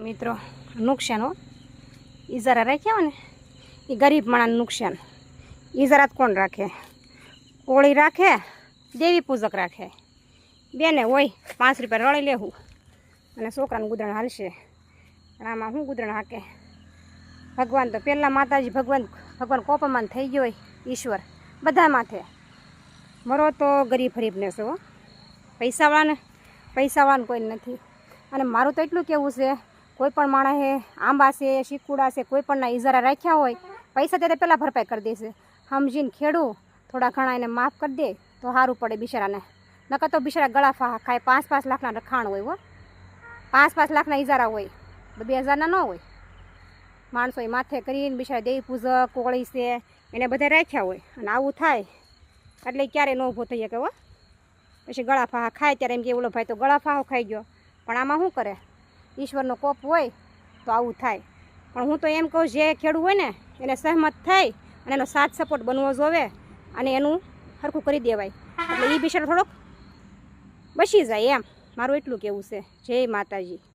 મિત્રો નુકસાન હો ઈજારા રાખ્યા હોય ને એ ગરીબ માણસનું નુકસાન. ઈજારાત કોણ રાખે? કોળી રાખે, દેવી પૂજક રાખે. બેને હોય 5 રૂપિયા રળી લેવું અને છોકરાનું ગુદરણ હાલશે. પણ આમાં શું ગુદરણ હાકે? ભગવાન તો પહેલાં માતાજી ભગવાન કોપમાન થઈ ગયો હોય. ઈશ્વર બધા માથે મરો તો ગરીબ હરીબને છો. પૈસાવાળાને કોઈ નથી. અને મારું તો એટલું કહેવું છે, કોઈ પણ માણસે આંબા છે, શીકુડા છે, કોઈ પણના ઈજારા રાખ્યા હોય, પૈસા તે પહેલાં ભરપાઈ કરી દેશે. સમજીને ખેડૂ થોડા ઘણા એને માફ કરી દે તો સારું પડે બિચારાને. નકર તો બિચારા ગળા ફાહા ખાય. 5-5 લાખના રખાણ હોય હો. 5-5 લાખના ઈજારા હોય, 2000ના ન હોય. માણસો એ માથે કરીને બિચારા દેવી પૂજક કોળી છે એને બધા રાખ્યા હોય. અને આવું થાય એટલે ક્યારેય ન ઊભો થઈ શકે હો. પછી ગળા ફાહા ખાય ત્યારે એમ કે ઓલો ભાઈ તો ગળા ફાહો ખાઈ ગયો. પણ આમાં શું કરે? ઈશ્વરનો કોપ હોય તો આવું થાય. પણ હું તો એમ કહું, જે ખેડૂત હોય ને એને સહમત થાય અને એનો સાથ સપોર્ટ બનવો જોવે અને એનું સરખું કરી દેવાય. એટલે એ બિચારો થોડોક બચી જાય એમ મારું એટલું કહેવું છે. જય માતાજી.